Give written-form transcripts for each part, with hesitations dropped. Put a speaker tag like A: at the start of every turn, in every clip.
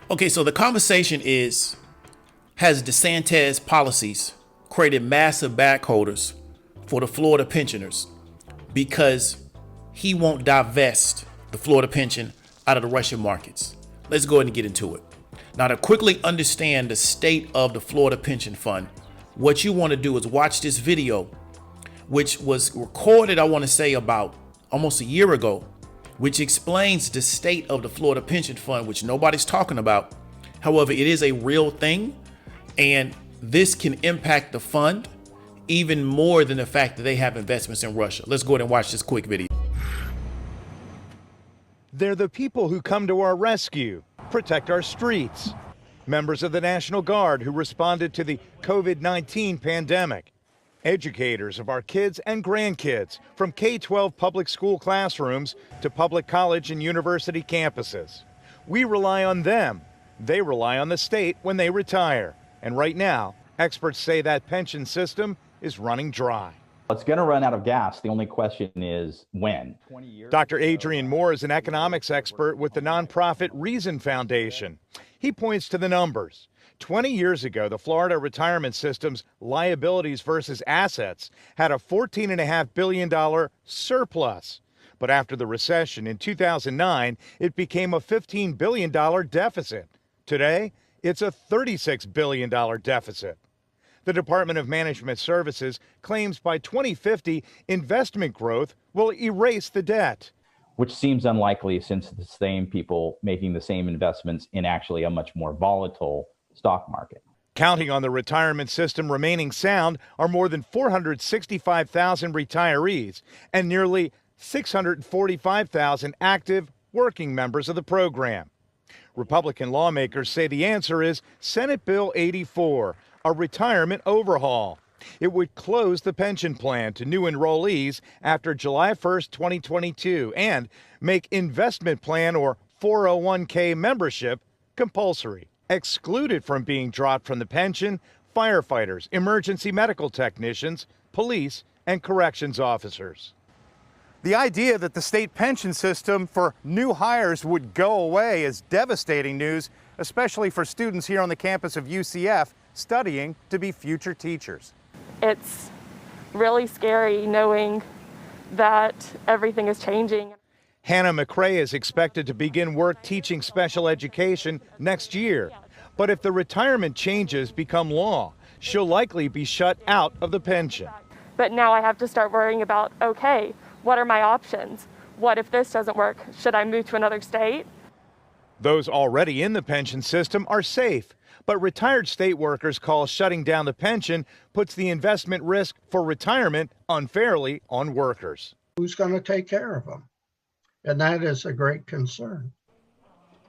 A: Okay, so the conversation is, has DeSantis policies created massive backholders for the Florida pensioners because he won't divest the Florida pension out of the Russian markets? Let's go ahead and get into it. Now, to quickly understand the state of the Florida pension fund, what you want to do is watch this video, which was recorded, I want to say, about almost a year ago, which explains the state of the Florida pension fund, which nobody's talking about. However, it is a real thing, and this can impact the fund even more than the fact that they have investments in Russia. Let's go ahead and watch this quick video.
B: They're the people who come to our rescue, protect our streets. Members of the National Guard who responded to the COVID-19 pandemic. Educators of our kids and grandkids from K-12 public school classrooms to public college and university campuses. We rely on them. They rely on the state when they retire. And right now, experts say that pension system is running dry.
C: It's going to run out of gas. The only question is when.
B: Dr. Adrian Moore is an economics expert with the nonprofit Reason Foundation. He points to the numbers. 20 years ago, the Florida retirement system's liabilities versus assets had a $14.5 billion surplus. But after the recession in 2009, it became a $15 billion deficit. Today, it's a $36 billion deficit. The Department of Management Services claims by 2050, investment growth will erase the debt.
C: Which seems unlikely since the same people making the same investments in actually a much more volatile stock market.
B: Counting on the retirement system remaining sound are more than 465,000 retirees and nearly 645,000 active working members of the program. Republican lawmakers say the answer is Senate Bill 84, a retirement overhaul. It would close the pension plan to new enrollees after July 1st, 2022, and make investment plan or 401k membership compulsory. Excluded from being dropped from the pension, firefighters, emergency medical technicians, police, and corrections officers. The idea that the state pension system for new hires would go away is devastating news, especially for students here on the campus of UCF studying to be future teachers.
D: It's really scary knowing that everything is changing.
B: Hannah McRae is expected to begin work teaching special education next year. But if the retirement changes become law, she'll likely be shut out of the pension.
D: But now I have to start worrying about, okay, what are my options? What if this doesn't work? Should I move to another state?
B: Those already in the pension system are safe, but retired state workers call shutting down the pension puts the investment risk for retirement unfairly on workers.
E: Who's going to take care of them? And that is a great concern.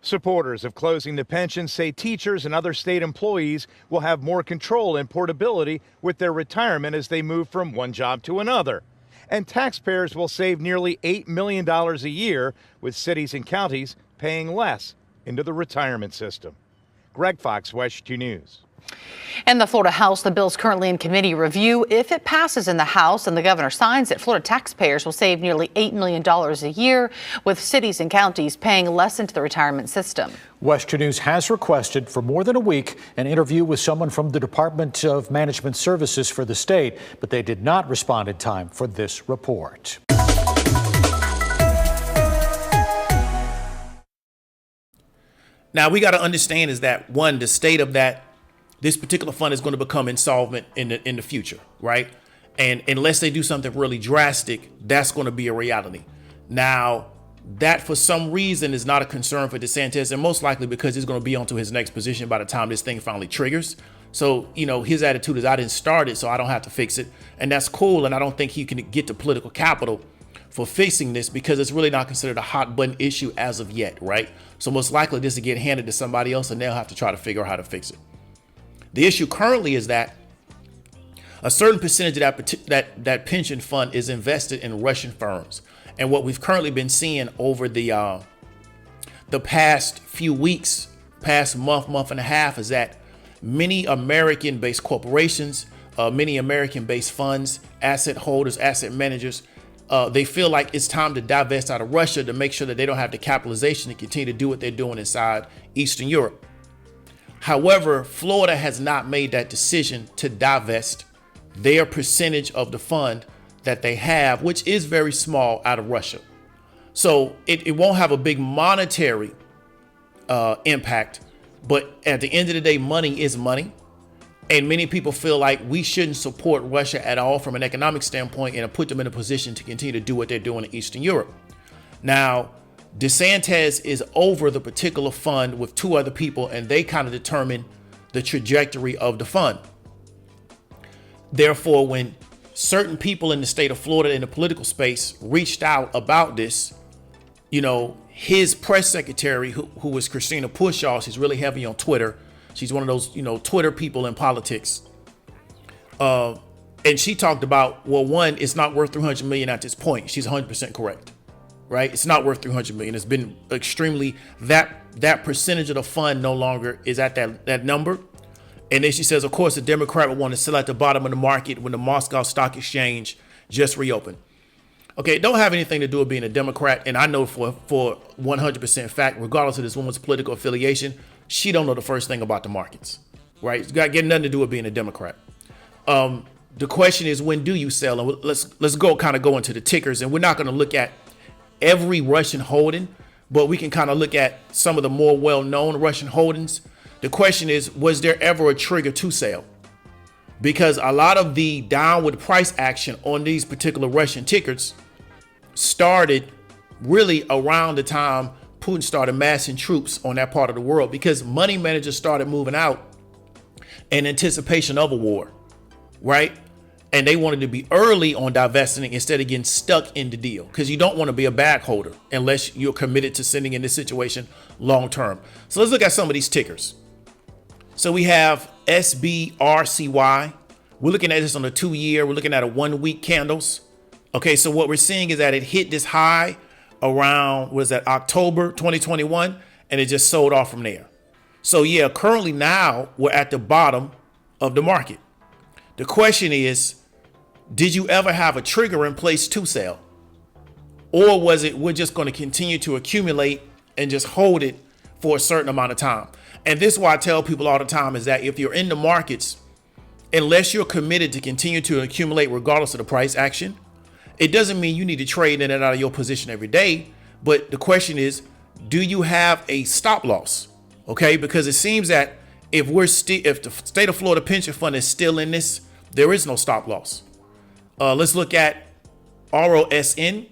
B: Supporters of closing the pension say teachers and other state employees will have more control and portability with their retirement as they move from one job to another. And taxpayers will save nearly $8 million a year, with cities and counties paying less into the retirement system. Greg Fox, West 2 News.
F: In the Florida House, the bill's currently in committee review. If it passes in the House and the governor signs it, Florida taxpayers will save nearly $8 million a year, with cities and counties paying less into the retirement system.
G: West 2 News has requested for more than a week an interview with someone from the Department of Management Services for the state, but they did not respond in time for this report.
A: Now, we got to understand is that, one, the state of this particular fund is going to become insolvent in the future, right? And unless they do something really drastic, that's going to be a reality. Now, that for some reason is not a concern for DeSantis, and most likely because he's going to be onto his next position by the time this thing finally triggers. So, his attitude is I didn't start it, so I don't have to fix it. And that's cool. And I don't think he can get the political capital for fixing this because it's really not considered a hot button issue as of yet, right? So most likely this will get handed to somebody else and they'll have to try to figure out how to fix it. The issue currently is that a certain percentage of that pension fund is invested in Russian firms. And what we've currently been seeing over the past few weeks, past month and a half, is that many American-based corporations, many American-based funds, asset holders, asset managers they feel like it's time to divest out of Russia to make sure that they don't have the capitalization to continue to do what they're doing inside Eastern Europe. However, Florida has not made that decision to divest their percentage of the fund that they have, which is very small, out of Russia. So it won't have a big monetary impact, but at the end of the day, money is money. And many people feel like we shouldn't support Russia at all from an economic standpoint and put them in a position to continue to do what they're doing in Eastern Europe. Now, DeSantis is over the particular fund with two other people, and they kind of determine the trajectory of the fund. Therefore, when certain people in the state of Florida in the political space reached out about this, his press secretary, who was Christina Pushaw, she's really heavy on Twitter. She's one of those, Twitter people in politics. And she talked about, well, one, it's not worth $300 million at this point. She's 100% correct, right? It's not worth $300 million. It's been extremely, that percentage of the fund no longer is at that number. And then she says, of course, the Democrat would want to sell at the bottom of the market when the Moscow Stock Exchange just reopened. Okay, it don't have anything to do with being a Democrat. And I know for 100% fact, regardless of this woman's political affiliation, she don't know the first thing about the markets, right? It's got nothing to do with being a Democrat. The question is, when do you sell? And let's go into the tickers. And we're not going to look at every Russian holding, but we can kind of look at some of the more well-known Russian holdings. The question is, was there ever a trigger to sell? Because a lot of the downward price action on these particular Russian tickers started really around the time Putin started massing troops on that part of the world, because money managers started moving out in anticipation of a war, right? And they wanted to be early on divesting instead of getting stuck in the deal, because you don't want to be a bag holder unless you're committed to sitting in this situation long term. So let's look at some of these tickers. So we have SBRCY. We're looking at this on a 2-year. We're looking at a 1-week candles. Okay, so what we're seeing is that it hit this high around, October 2021, and it just sold off from there. So yeah, currently now we're at the bottom of the market. The question is, did you ever have a trigger in place to sell? Or was it, we're just going to continue to accumulate and just hold it for a certain amount of time? And this is why I tell people all the time, is that if you're in the markets, unless you're committed to continue to accumulate regardless of the price action, it doesn't mean you need to trade in and out of your position every day. But the question is, do you have a stop loss? Okay, because it seems that if the state of Florida pension fund is still in this, there is no stop loss. Let's look at ROSN,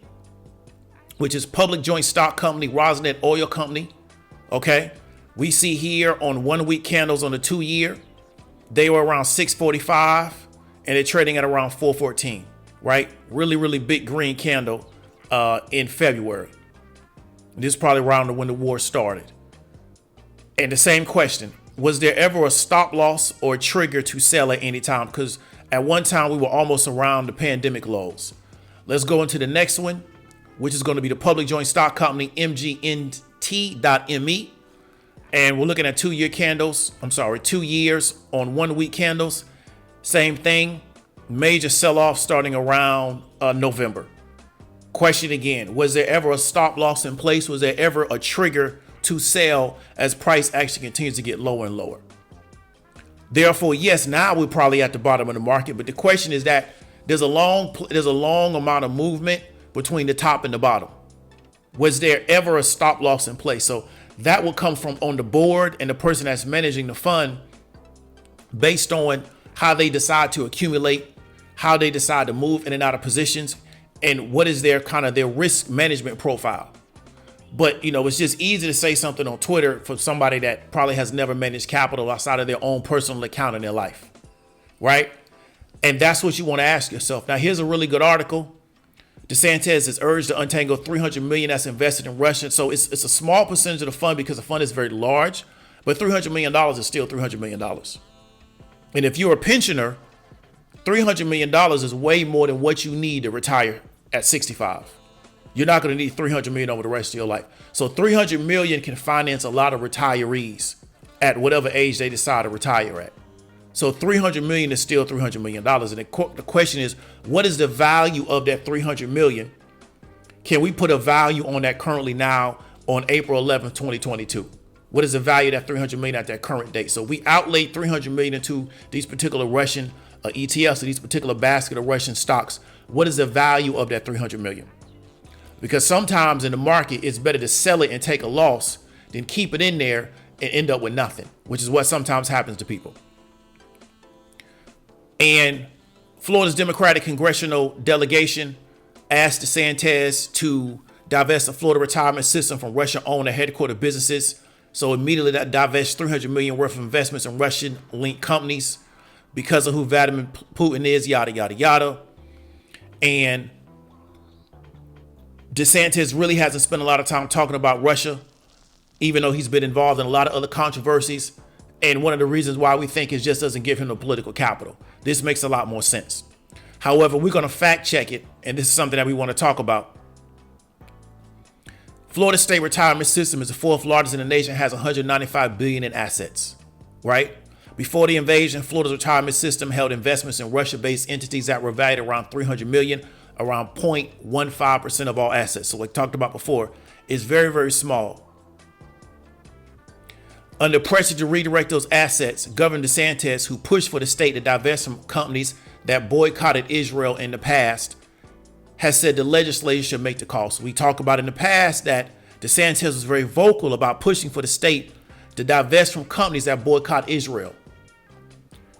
A: which is Public Joint Stock Company, Rosneft Oil Company. Okay, we see here on 1-week candles on the 2-year, they were around 645 and they're trading at around 414. Right? Really, really big green candle in February. This is probably around when the war started. And the same question, was there ever a stop loss or a trigger to sell at any time? Because at one time we were almost around the pandemic lows. Let's go into the next one, which is going to be the Public Joint Stock Company, MGNT.me. And we're looking at 2-year candles. 2 years on 1-week candles. Same thing. Major sell-off starting around November. Question again, was there ever a stop loss in place? Was there ever a trigger to sell as price actually continues to get lower and lower? Therefore, yes, now we're probably at the bottom of the market, but the question is that there's a long amount of movement between the top and the bottom. Was there ever a stop loss in place? So that will come from on the board and the person that's managing the fund based on how they decide to accumulate, how they decide to move in and out of positions, and what is their risk management profile. But, it's just easy to say something on Twitter for somebody that probably has never managed capital outside of their own personal account in their life, right? And that's what you want to ask yourself. Now, here's a really good article. DeSantis is urged to untangle $300 million that's invested in Russia. So it's a small percentage of the fund because the fund is very large, but $300 million is still $300 million. And if you're a pensioner, $300 million is way more than what you need to retire at 65. You're not going to need $300 million over the rest of your life. So $300 million can finance a lot of retirees at whatever age they decide to retire at. So 300 million is still $300 million. And the question is, what is the value of that 300 million? Can we put a value on that currently now on April 11th, 2022? What is the value of that 300 million at that current date? So we outlaid 300 million into these particular Russian ETFs, or these particular basket of Russian stocks. What is the value of that 300 million? Because sometimes in the market, it's better to sell it and take a loss than keep it in there and end up with nothing, which is what sometimes happens to people. And Florida's Democratic congressional delegation asked DeSantis to divest the Florida retirement system from Russian-owned and headquartered businesses. So immediately that divests 300 million worth of investments in Russian-linked companies because of who Vladimir Putin is, yada, yada, yada. And DeSantis really hasn't spent a lot of time talking about Russia, even though he's been involved in a lot of other controversies. And one of the reasons why we think it just doesn't give him the political capital. This makes a lot more sense. However, we're going to fact check it, and this is something that we want to talk about. Florida state retirement system is the fourth largest in the nation, has 195 billion in assets, right? Before the invasion, Florida's retirement system held investments in Russia-based entities that were valued around 300 million, around 0.15% of all assets. So like talked about before, it's very, very small. Under pressure to redirect those assets, Governor DeSantis, who pushed for the state to divest from companies that boycotted Israel in the past, has said the legislature should make the call. So we talked about in the past that DeSantis was very vocal about pushing for the state to divest from companies that boycott Israel.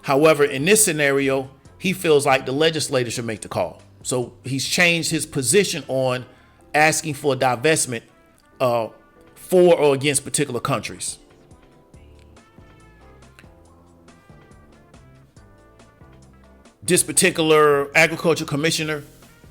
A: However, in this scenario, he feels like the legislature should make the call. So he's changed his position on asking for a divestment for or against particular countries. This particular agriculture commissioner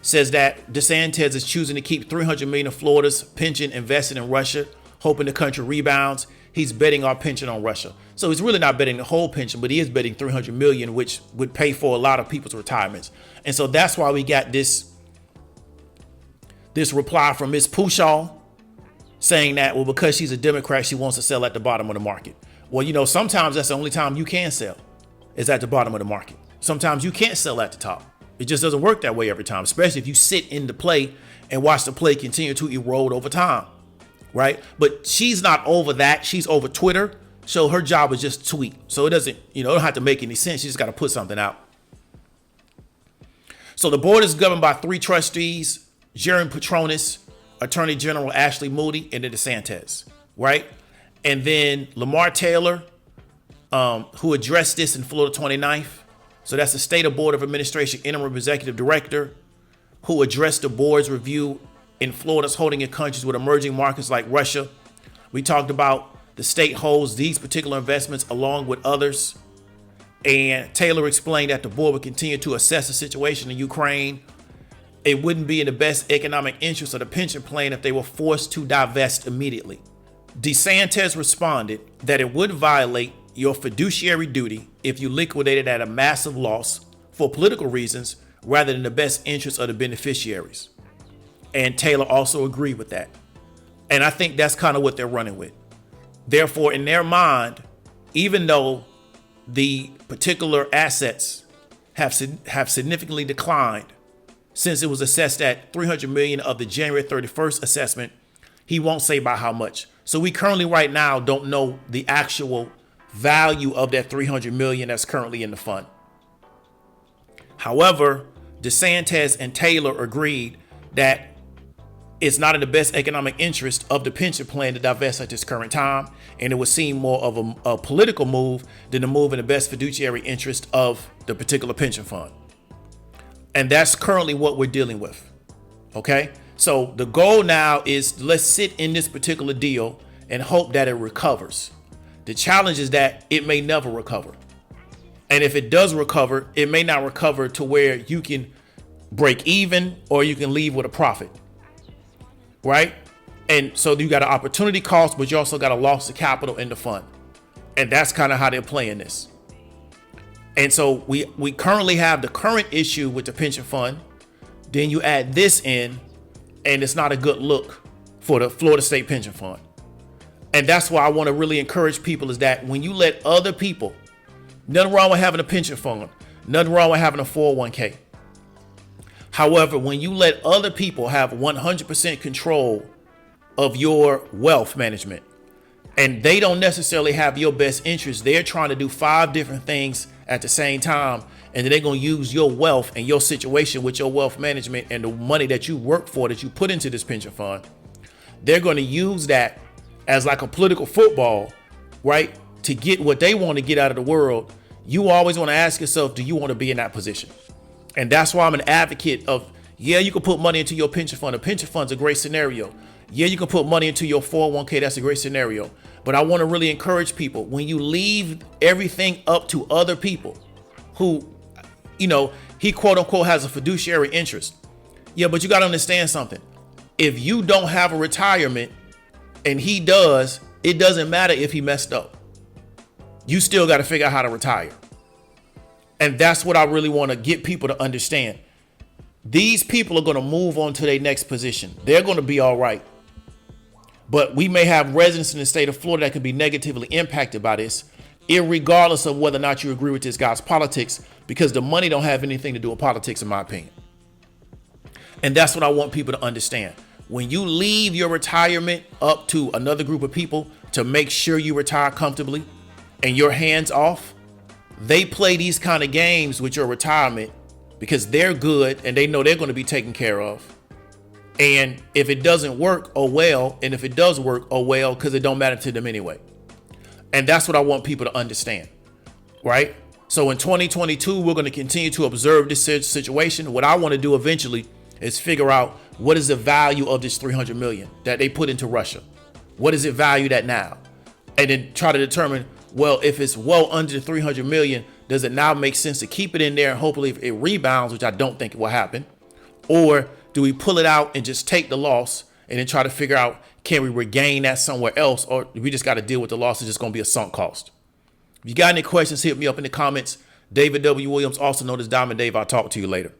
A: says that DeSantis is choosing to keep 300 million of Florida's pension invested in Russia, hoping the country rebounds. He's betting our pension on Russia. So he's really not betting the whole pension, but he is betting 300 million, which would pay for a lot of people's retirements. And so that's why we got this reply from Ms. Pushaw saying that, well, because she's a Democrat, she wants to sell at the bottom of the market. Well, you know, sometimes that's the only time you can sell is at the bottom of the market. Sometimes you can't sell at the top. It just doesn't work that way every time, especially if you sit in the play and watch the play continue to erode over time, right? But she's not over that. She's over Twitter. So her job is just tweet. So it doesn't, it don't have to make any sense. She just got to put something out. So the board is governed by 3 trustees, Jeremy Petronis, Attorney General Ashley Moody, and then DeSantis, right? And then Lamar Taylor, who addressed this in Florida 29th. So that's the State Board of Administration Interim Executive Director, who addressed the board's review in Florida's holding in countries with emerging markets like Russia. We talked about the state holds these particular investments along with others. And Taylor explained that the board would continue to assess the situation in Ukraine. It wouldn't be in the best economic interest of the pension plan if they were forced to divest immediately. DeSantis responded that it would violate your fiduciary duty if you liquidated at a massive loss for political reasons rather than the best interest of the beneficiaries. And Taylor also agreed with that. And I think that's kind of what they're running with. Therefore, in their mind, even though the particular assets have significantly declined since it was assessed at 300 million of the January 31st assessment, he won't say by how much. So we currently right now don't know the actual value of that 300 million that's currently in the fund. However, DeSantis and Taylor agreed that it's not in the best economic interest of the pension plan to divest at this current time, and it would seem more of a political move than a move in the best fiduciary interest of the particular pension fund. And that's currently what we're dealing with. Okay, so the goal now is let's sit in this particular deal and hope that it recovers. The challenge is that it may never recover. And if it does recover, it may not recover to where you can break even or you can leave with a profit. Right? And so you got an opportunity cost, but you also got a loss of capital in the fund. And that's kind of how they're playing this. And so we currently have the current issue with the pension fund. Then you add this in, and it's not a good look for the Florida State Pension Fund. And that's why I want to really encourage people is that when you let other people Nothing wrong with having a pension fund. Nothing wrong with having a 401k. However, when you let other people have 100% control of your wealth management, and they don't necessarily have your best interest, they're trying to do 5 different things at the same time, and then they're going to use your wealth and your situation with your wealth management and the money that you work for, that you put into this pension fund. They're going to use that as like a political football, right? To get what they want to get out of the world. You always want to ask yourself, do you want to be in that position? And that's why I'm an advocate of, yeah, you can put money into your pension fund. A pension fund's a great scenario. Yeah, you can put money into your 401k. That's a great scenario. But I want to really encourage people, when you leave everything up to other people who, you know, he quote unquote has a fiduciary interest. Yeah, but you got to understand something. If you don't have a retirement and he does, it doesn't matter if he messed up. You still got to figure out how to retire. And that's what I really want to get people to understand. These people are going to move on to their next position. They're going to be all right. But we may have residents in the state of Florida that can be negatively impacted by this, irregardless of whether or not you agree with this guy's politics, because the money don't have anything to do with politics, in my opinion. And that's what I want people to understand. When you leave your retirement up to another group of people to make sure you retire comfortably and you're hands off, they play these kind of games with your retirement because they're good and they know they're going to be taken care of. And if it doesn't work, oh well. And if it does work, oh well, because it don't matter to them anyway. And that's what I want people to understand, right? So in 2022, we're going to continue to observe this situation. What I want to do eventually is figure out what is the value of this 300 million that they put into Russia. What is it valued at now? And then try to determine, well, if it's well under the 300 million, does it now make sense to keep it in there and hopefully if it rebounds, which I don't think will happen? Or do we pull it out and just take the loss and then try to figure out, can we regain that somewhere else? Or we just got to deal with the loss? It's just going to be a sunk cost. If you got any questions, hit me up in the comments. David W. Williams, also known as Diamond Dave. I'll talk to you later.